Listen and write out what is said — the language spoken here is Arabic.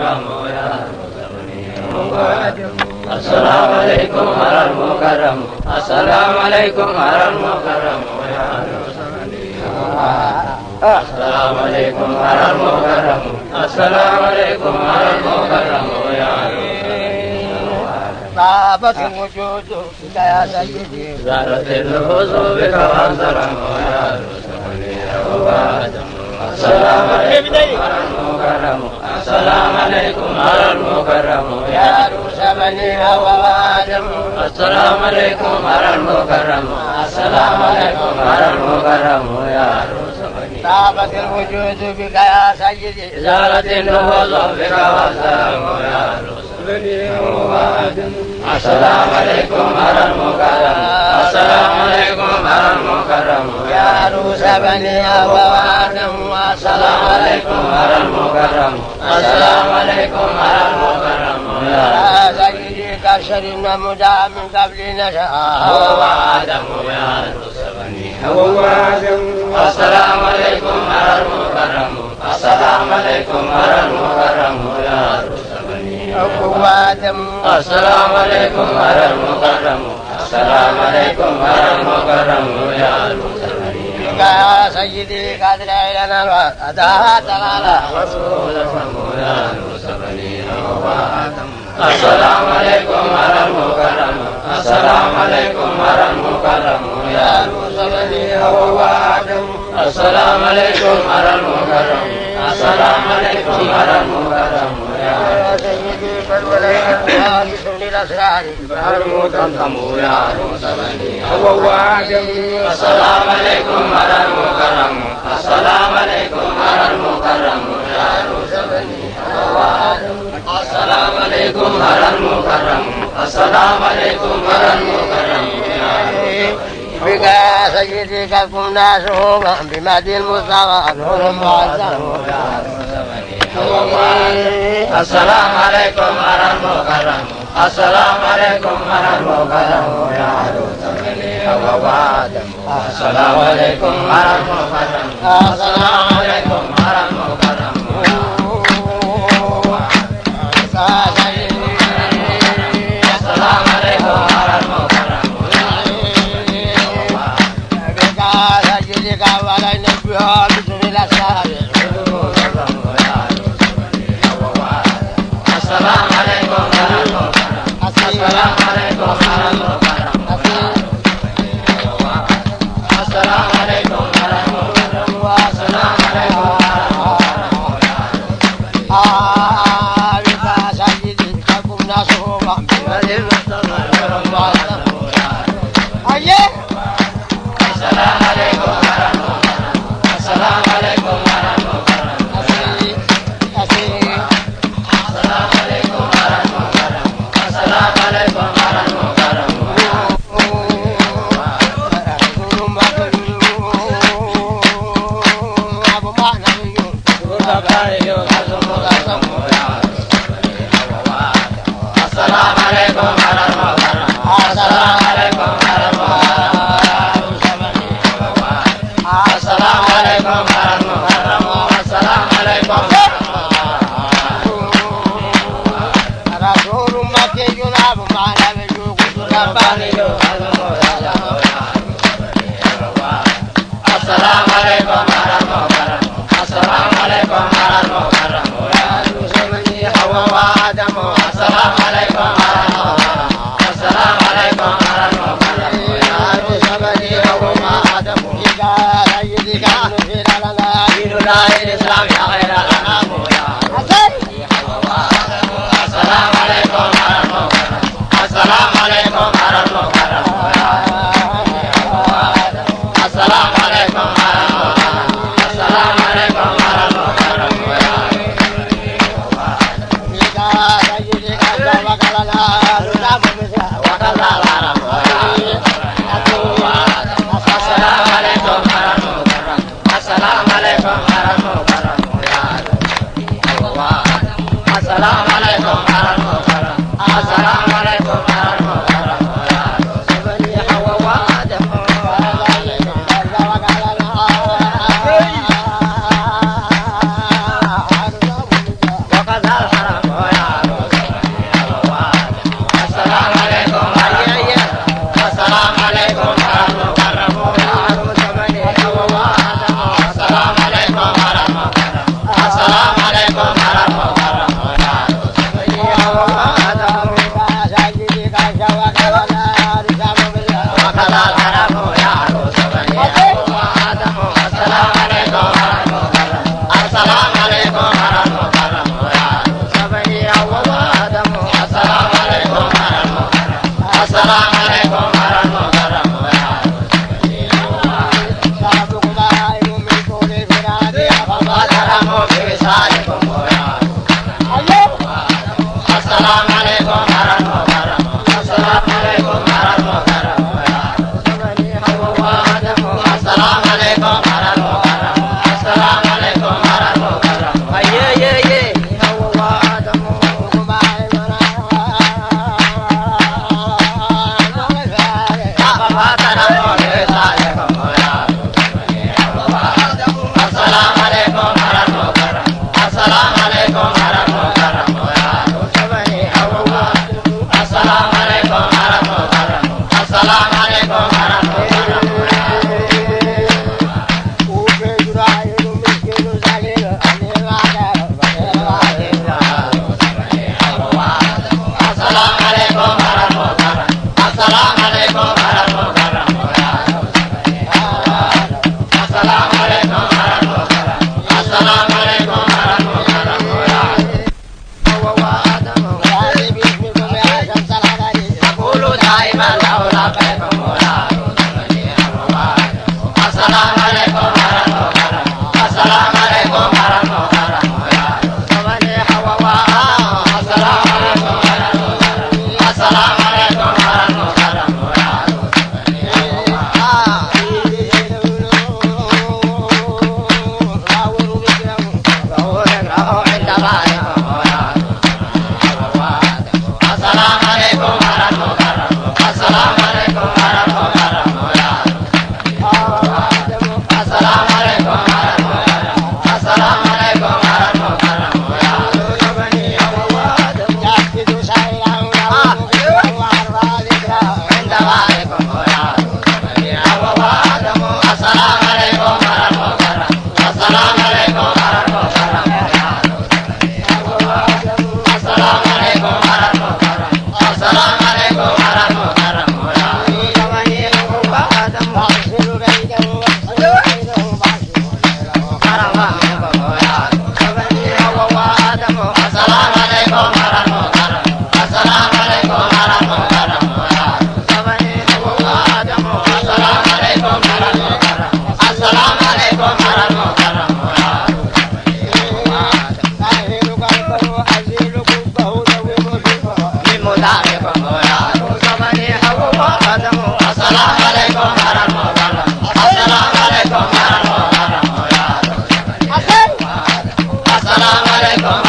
المكرم يا السلام عليكم على المكرم السلام عليكم على المكرم يا السلام عليكم على المكرم السلام عليكم على المكرم يا طابت الوجود بك يا سيدي زارت النفوس بك وانصرم يا السلام عليكم على المكرم السلام عليكم على المكرم يا روس بني وآدم السلام عليكم على المكرم السلام عليكم على المكرم يا طابت الوجود بك يا سيدي زارت النفوس بك وانصرم يا السلام عليكم على المكرم السلام عليكم على المكرم يا روس بني وآدم السلام عليكم على المكرم السلام عليكم على المكرم يا سيدي كشرنا مدى من قبل نشأ هو آدم يا روس بني هو آدم السلام عليكم على المكرم السلام عليكم على المكرم يا روس بني هو آدم السلام عليكم على المكرم السلام عليكم على المكرم يا روس بني يا سيدي قد لنا الأداة على رسول يا روس بني هو آدم السلام عليكم على المكرم السلام عليكم على المكرم يا روس بني هو آدم السلام عليكم على المكرم السلام عليكم على المكرم يا سيدي فالولاء للأسرار المكرم يا روس بني هو آدم السلام عليكم على المكرم السلام عليكم على المكرم يا روس بني هو آدم السلام عليكم على المكرم السلام عليكم على المكرم بك سيدي كنا شوما بمدي المصطفى نور معظم السلام عليكم على المكرم السلام عليكم على المكرم يا روس بني هو آدم السلام عليكم على المكرم السلام عليكم على المكرم السلام عليكم على المكرم بك سيدي كوالي نبيها بسم الأسرار السلام عليكم على المكرم السلام عليكم على المكرم السلام عليكم على المكرم السلام عليكم على المكرم بك سيدي كنا شوما بمدي المصطفى نور معظم السلام عليكم على المكرم السلام عليكم على المكرم السلام عليكم على المكرم السلام عليكم على المكرم السلام عليكم على المكرم السلام عليكم على المكرم السلام عليكم على المكرم السلام عليكم رسول مكي جناب ما لم يجوك رباني السلام عليكم على المكرم السلام عليكم على المكرم يا روس بني هو آدم السلام عليكم على المكرم السلام عليكم على المكرم يا روس بني هو آدم سيدي كانوا في لنا دين الله الإسلام يا غير الأنام يا السلام عليكم على المكرم السلام عليكم على المكرم السلام عليكم على المكرم السلام عليكم على المكرم سيدي كانوا وكلنا ننام بسا وكذا العرب السلام عليكم على المكرم السلام عليكم على المكرم السلام عليكم على المكرم يا حواء وآدم وهذه باسمكم يا شمس الحلال أقول دائما له لبيكم يا رسلني حواء السلام عليكم على المكرم السلام عليكم على المكرم يا رسلني حواء السلام عليكم على المكرم السلام عليكم على المكرم يا رسلني السلام عليكم على المكرم السلام عليكم على المكرم يا السلام عليكم على المكرم السلام عليكم على المكرم يا عند غائكم يا السلام عليكم على المكرم السلام عليكم على المكرم يا السلام عليكم على المكرم السلام عليكم على المكرم يا السلام عليكم على المكرم السلام عليكم على المكرم يا السلام عليكم على المكرم السلام عليكم على المكرم يا من مداركم يا زمني حواء آدم السلام عليكم على المكرم السلام عليكم على المكرم يا السلام عليكم